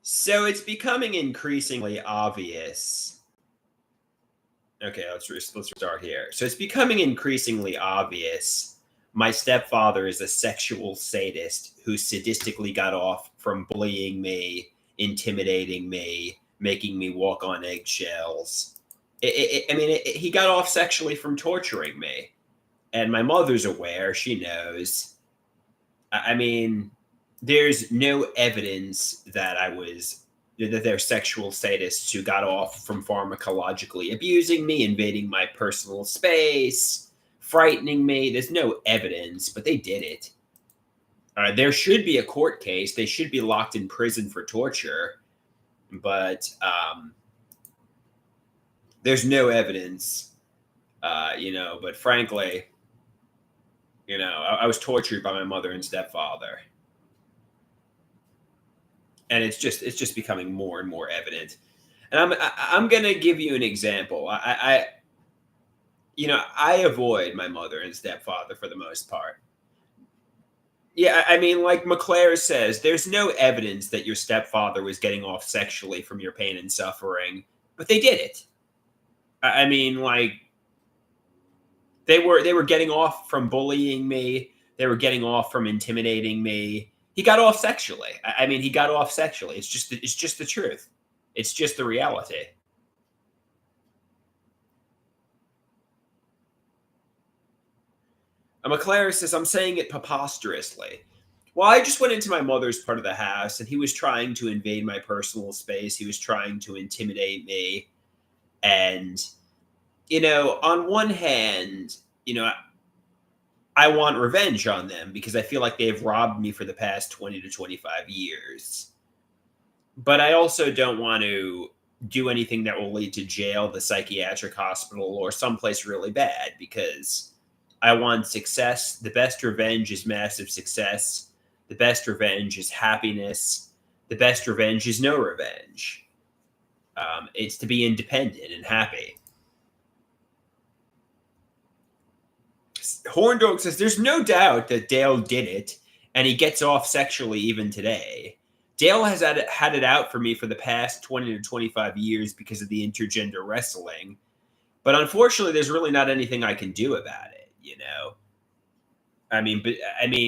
So it's becoming increasingly obvious. Okay, let's start here. So it's becoming increasingly obvious. My stepfather is a sexual sadist who sadistically got off from bullying me, intimidating me, making me walk on eggshells. He got off sexually from torturing me, and my mother's aware. She knows. I mean, there's no evidence that they're sexual sadists who got off from pharmacologically abusing me, invading my personal space, frightening me. There's no evidence, but they did it. There should be a court case. They should be locked in prison for torture, but there's no evidence. But frankly, I was tortured by my mother and stepfather, and it's just becoming more and more evident. And I'm gonna give you an example. I avoid my mother and stepfather for the most part. Yeah, I mean, like McClare says, there's no evidence that your stepfather was getting off sexually from your pain and suffering, but they did it. I mean, like they were getting off from bullying me. They were getting off from intimidating me. He got off sexually. He got off sexually. It's just the truth. It's just the reality. McClare says, I'm saying it preposterously. Well, I just went into my mother's part of the house and he was trying to invade my personal space. He was trying to intimidate me. And, on one hand, I want revenge on them because I feel like they've robbed me for the past 20 to 25 years. But I also don't want to do anything that will lead to jail, the psychiatric hospital, or someplace really bad because I want success. The best revenge is massive success. The best revenge is happiness. The best revenge is no revenge. It's to be independent and happy. Horndog says there's no doubt that Dale did it, and he gets off sexually even today. Dale has had it out for me for the past 20 to 25 years because of the intergender wrestling. But unfortunately, there's really not anything I can do about it.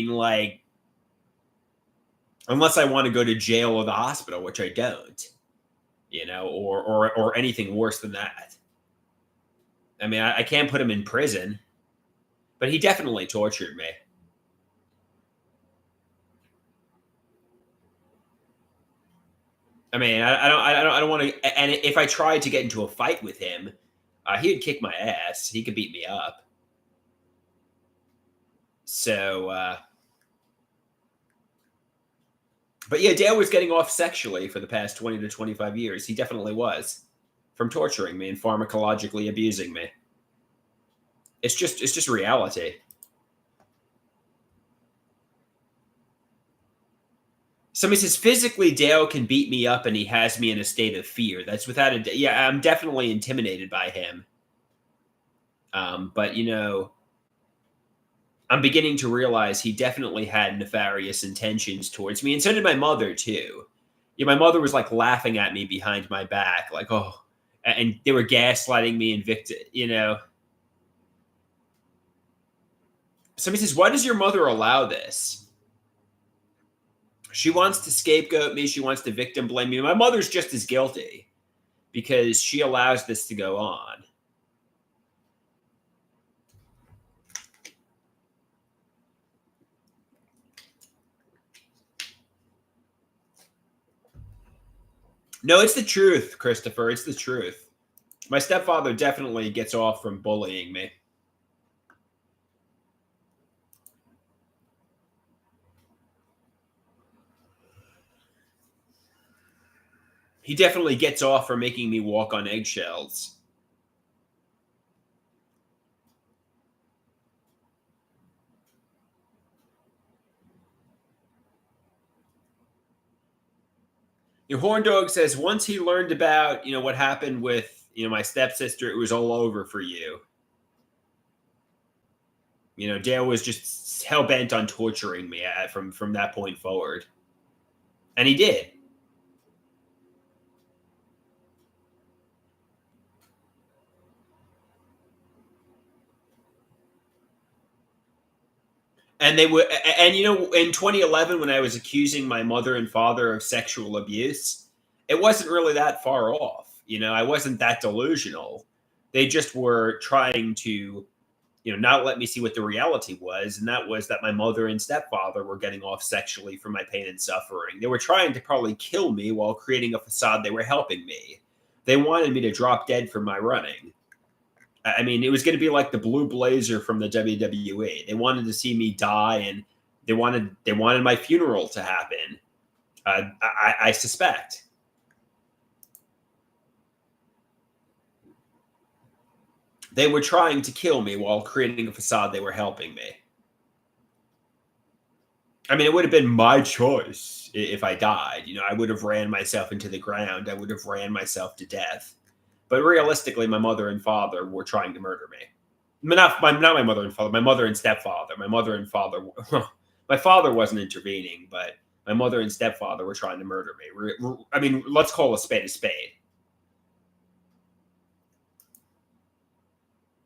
Like, unless I want to go to jail or the hospital, which I don't, or anything worse than that. I can't put him in prison, but he definitely tortured me. I don't want to. And if I tried to get into a fight with him, he'd kick my ass. He could beat me up. So, but yeah, Dale was getting off sexually for the past 20 to 25 years. He definitely was, from torturing me and pharmacologically abusing me. It's just reality. Somebody says physically Dale can beat me up and he has me in a state of fear. That's without a yeah. I'm definitely intimidated by him. But I'm beginning to realize he definitely had nefarious intentions towards me, and so did my mother too. Yeah, my mother was like laughing at me behind my back, like, oh, and they were gaslighting me and Somebody says, why does your mother allow this? She wants to scapegoat me. She wants to victim blame me. My mother's just as guilty because she allows this to go on. No, it's the truth, Christopher. It's the truth. My stepfather definitely gets off from bullying me. He definitely gets off for making me walk on eggshells. Your horn dog says once he learned about what happened with my stepsister, it was all over for you. Dale was just hell bent on torturing me from that point forward, and he did. And they were, and in 2011, when I was accusing my mother and father of sexual abuse, it wasn't really that far off. I wasn't that delusional. They just were trying to, not let me see what the reality was. And that was that my mother and stepfather were getting off sexually for my pain and suffering. They were trying to probably kill me while creating a facade they were helping me. They wanted me to drop dead for my running. I mean, it was going to be like the Blue Blazer from the WWE. They wanted to see me die, and they wanted my funeral to happen. I suspect. They were trying to kill me while creating a facade they were helping me. I mean, it would have been my choice if I died. I would have ran myself into the ground. I would have ran myself to death. But realistically, my mother and father were trying to murder me. Not my mother and father, my mother and stepfather. My mother and father, my father wasn't intervening, but my mother and stepfather were trying to murder me. I mean, let's call a spade a spade.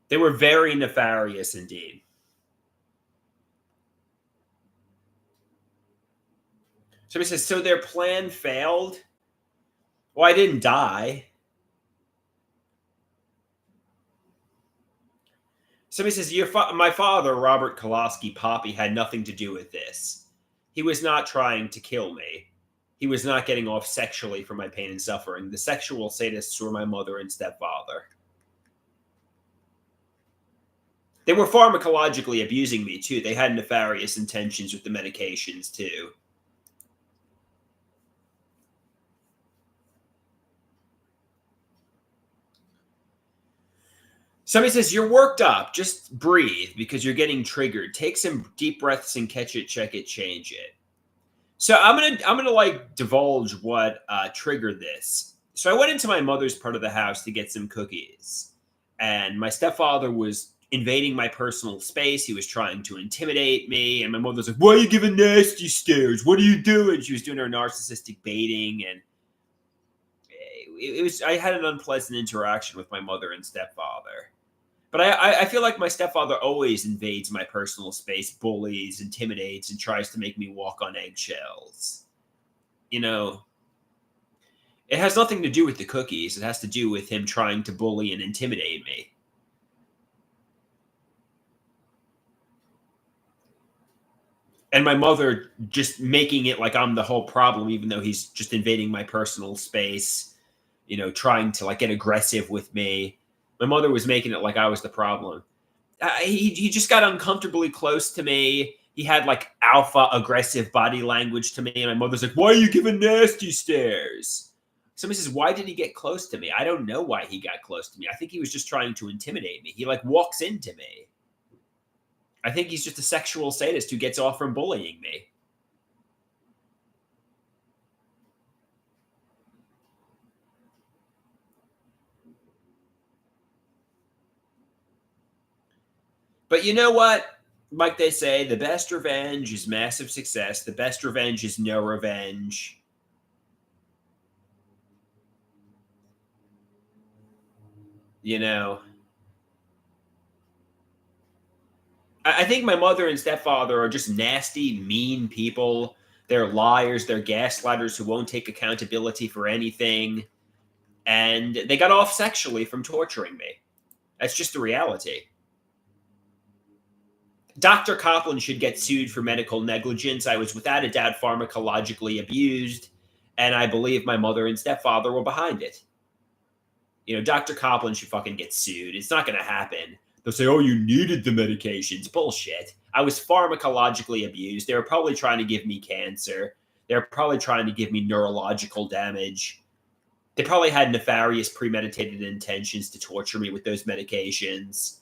They were very nefarious indeed. Somebody says, so their plan failed? Well, I didn't die. Somebody says, my father, Robert Koloski Poppy, had nothing to do with this. He was not trying to kill me. He was not getting off sexually for my pain and suffering. The sexual sadists were my mother and stepfather. They were pharmacologically abusing me, too. They had nefarious intentions with the medications, too. Somebody says, you're worked up. Just breathe because you're getting triggered. Take some deep breaths and catch it, check it, change it. So I'm gonna like divulge what triggered this. So I went into my mother's part of the house to get some cookies. And my stepfather was invading my personal space. He was trying to intimidate me. And my mother was like, why are you giving nasty stares? What are you doing? She was doing her narcissistic baiting. And I had an unpleasant interaction with my mother and stepfather. But I feel like my stepfather always invades my personal space, bullies, intimidates, and tries to make me walk on eggshells. It has nothing to do with the cookies. It has to do with him trying to bully and intimidate me. And my mother just making it like I'm the whole problem, even though he's just invading my personal space, trying to like get aggressive with me. My mother was making it like I was the problem. He just got uncomfortably close to me. He had like alpha aggressive body language to me. And my mother's like, why are you giving nasty stares? Somebody says, why did he get close to me? I don't know why he got close to me. I think he was just trying to intimidate me. He like walks into me. I think he's just a sexual sadist who gets off from bullying me. But you know what? Like they say, the best revenge is massive success. The best revenge is no revenge. I think my mother and stepfather are just nasty, mean people. They're liars. They're gaslighters who won't take accountability for anything. And they got off sexually from torturing me. That's just the reality. Dr. Copland should get sued for medical negligence. I was without a doubt pharmacologically abused, and I believe my mother and stepfather were behind it. Dr. Copland should fucking get sued. It's not going to happen. They'll say, oh, you needed the medications. Bullshit. I was pharmacologically abused. They were probably trying to give me cancer. They're probably trying to give me neurological damage. They probably had nefarious premeditated intentions to torture me with those medications.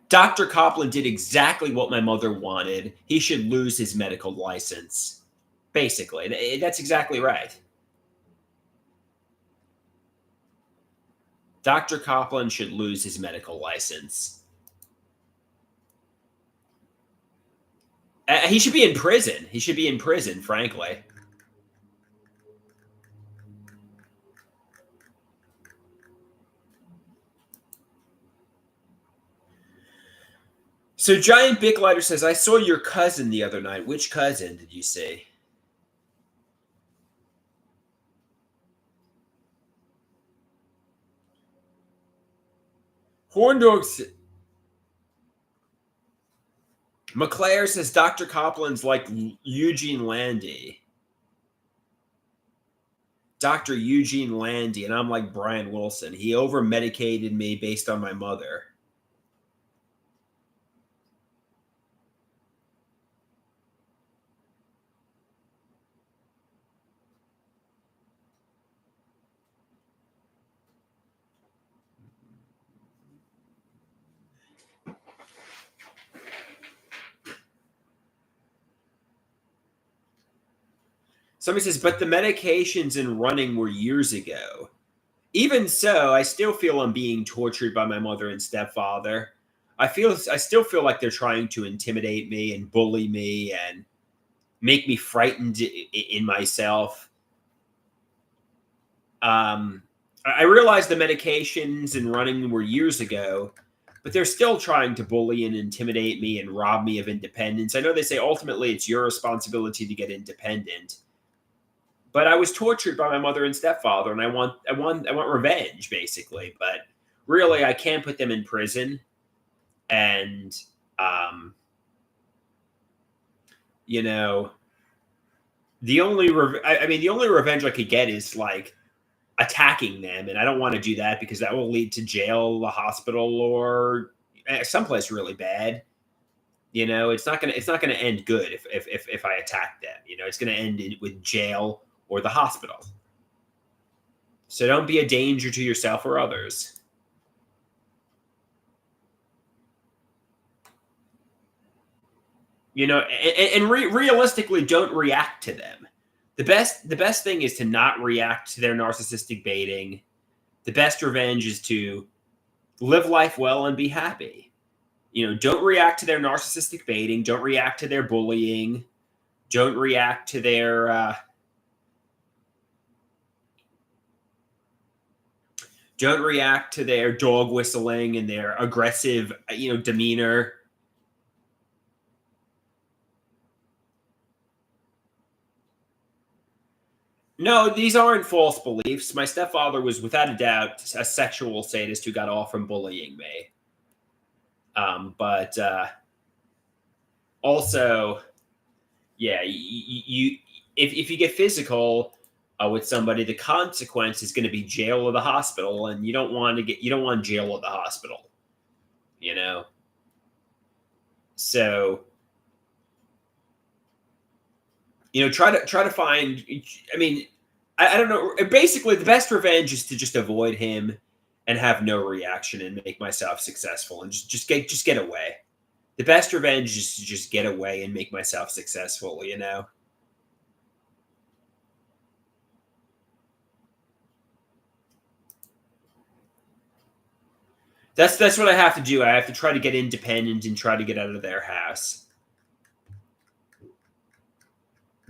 Dr. Copland did exactly what my mother wanted. He should lose his medical license. Basically, that's exactly right. Dr. Copland should lose his medical license. He should be in prison. He should be in prison, frankly. So Giant Big Lighter says, I saw your cousin the other night. Which cousin did you see? Horn Dogs. McClare says Dr. Copland's like Eugene Landy. Dr. Eugene Landy, and I'm like Brian Wilson. He over medicated me based on my mother. Somebody says, but the medications and running were years ago. Even so, I still feel I'm being tortured by my mother and stepfather. I still feel like they're trying to intimidate me and bully me and make me frightened in myself. I realized the medications and running were years ago, but they're still trying to bully and intimidate me and rob me of independence. I know they say ultimately it's your responsibility to get independent, but I was tortured by my mother and stepfather, and I want revenge, basically. But really, I can't put them in prison, and you know, the only the only revenge I could get is like attacking them, and I don't want to do that because that will lead to jail, the hospital, or someplace really bad. It's not gonna end good if I attack them. It's gonna end with jail or the hospital. So don't be a danger to yourself or others. Realistically, don't react to them. The best thing is to not react to their narcissistic baiting. The best revenge is to live life well and be happy. Don't react to their narcissistic baiting. Don't react to their bullying. Don't react to their dog whistling and their aggressive, demeanor. No, these aren't false beliefs. My stepfather was, without a doubt, a sexual sadist who got off from bullying me. But also, yeah, if you get physical with somebody, the consequence is going to be jail or the hospital, and you don't want jail or the hospital. So try to find. I don't know. Basically, the best revenge is to just avoid him and have no reaction and make myself successful and just get away. The best revenge is to just get away and make myself successful. That's what I have to do. I have to try to get independent and try to get out of their house.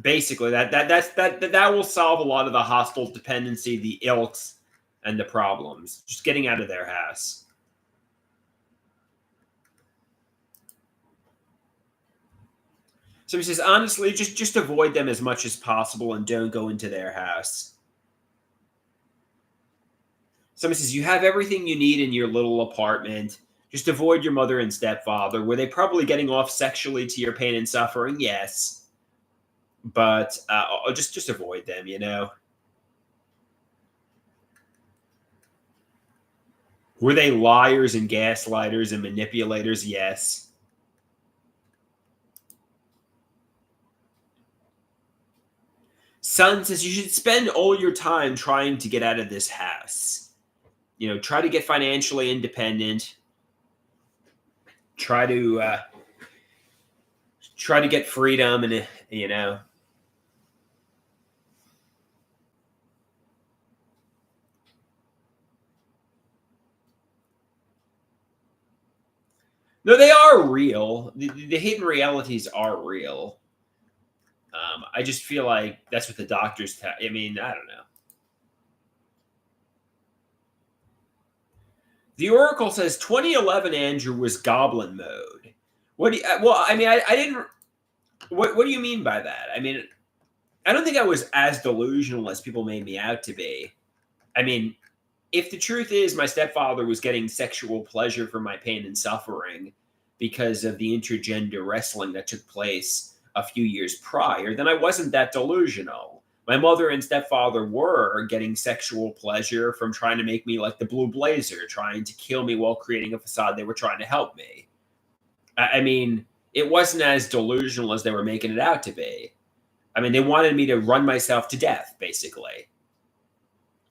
Basically, that will solve a lot of the hostile dependency, the ilks, and the problems. Just getting out of their house. So he says, honestly, just avoid them as much as possible and don't go into their house. Somebody says, you have everything you need in your little apartment. Just avoid your mother and stepfather. Were they probably getting off sexually to your pain and suffering? Yes. But just avoid them, Were they liars and gaslighters and manipulators? Yes. Son says you should spend all your time trying to get out of this house. Try to get financially independent. Try to get freedom, and No, they are real. The hidden realities are real. I just feel like that's what the doctors tell. I don't know. The Oracle says 2011 Andrew was goblin mode. What do you, well, I mean, I didn't. What do you mean by that? I mean, I don't think I was as delusional as people made me out to be. I mean, if the truth is my stepfather was getting sexual pleasure from my pain and suffering because of the intergender wrestling that took place a few years prior, then I wasn't that delusional. My mother and stepfather were getting sexual pleasure from trying to make me like the Blue Blazer, trying to kill me while creating a facade. They were trying to help me. I mean, it wasn't as delusional as they were making it out to be. I mean, they wanted me to run myself to death, basically.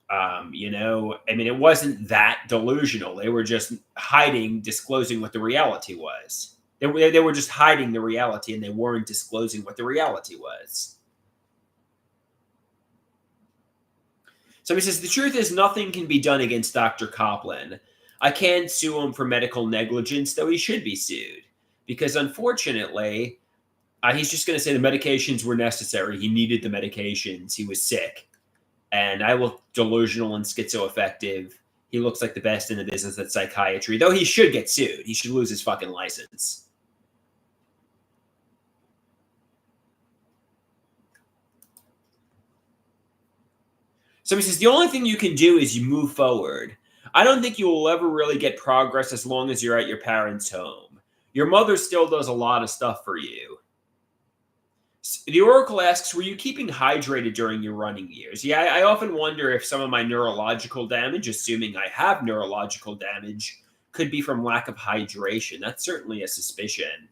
I mean, it wasn't that delusional. They were just hiding, disclosing what the reality was. They were just hiding the reality, and they weren't disclosing what the reality was. So he says, the truth is nothing can be done against Dr. Copland. I can't sue him for medical negligence, though he should be sued. Because unfortunately, he's just going to say the medications were necessary. He needed the medications. He was sick. And I look delusional and schizoaffective. He looks like the best in the business at psychiatry, though he should get sued. He should lose his fucking license. So he says, the only thing you can do is you move forward. I don't think you will ever really get progress as long as you're at your parents' home. Your mother still does a lot of stuff for you. The Oracle asks, were you keeping hydrated during your running years? Yeah, I often wonder if some of my neurological damage, assuming I have neurological damage, could be from lack of hydration. That's certainly a suspicion.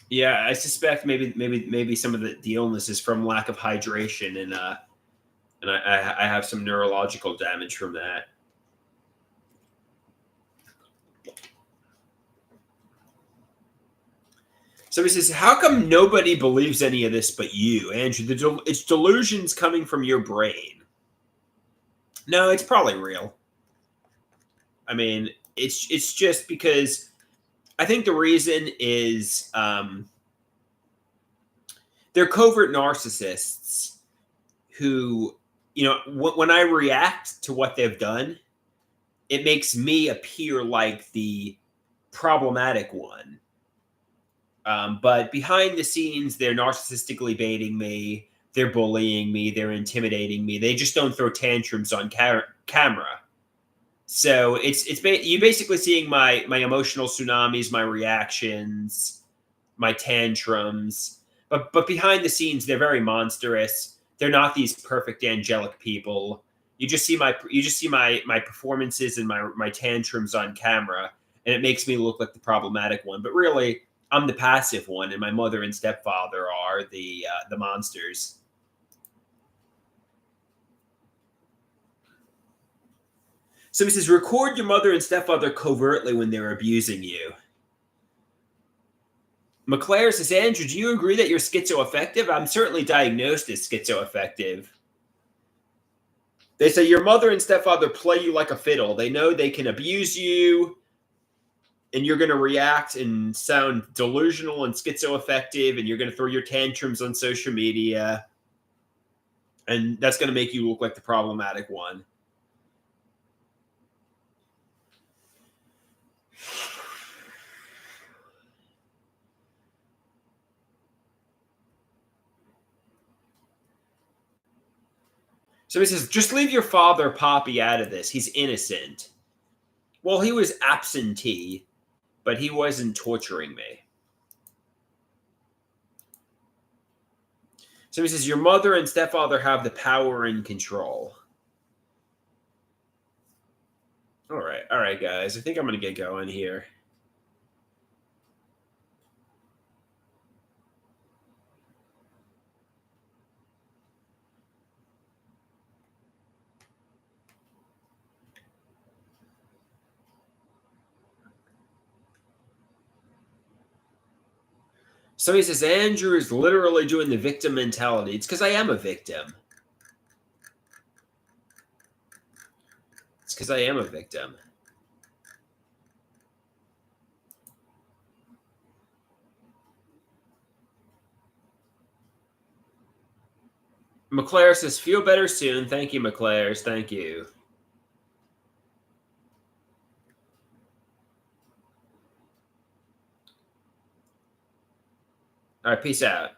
Yeah, I suspect maybe some of the illness is from lack of hydration, and I have some neurological damage from that. So he says, how come nobody believes any of this but you, Andrew? It's delusions coming from your brain. No, it's probably real. I mean, it's just because I think the reason is they're covert narcissists who, when I react to what they've done, it makes me appear like the problematic one. But behind the scenes, they're narcissistically baiting me, they're bullying me, they're intimidating me. They just don't throw tantrums on camera. So you basically seeing my emotional tsunamis, my reactions, my tantrums. But behind the scenes, they're very monstrous. They're not these perfect angelic people. You just see my performances and my tantrums on camera, and it makes me look like the problematic one. But really, I'm the passive one, and my mother and stepfather are the monsters. So he says, record your mother and stepfather covertly when they're abusing you. McClare says, Andrew, do you agree that you're schizoaffective? I'm certainly diagnosed as schizoaffective. They say your mother and stepfather play you like a fiddle. They know they can abuse you, and you're going to react and sound delusional and schizoaffective, and you're going to throw your tantrums on social media, and that's going to make you look like the problematic one. So he says, just leave your father, Poppy, out of this. He's innocent. Well, he was absentee, but he wasn't torturing me. So he says, your mother and stepfather have the power and control. All right, guys. I think I'm going to get going here. So he says, Andrew is literally doing the victim mentality. It's because I am a victim. It's because I am a victim. McClare says, feel better soon. Thank you, McClares. Thank you. All right, peace out.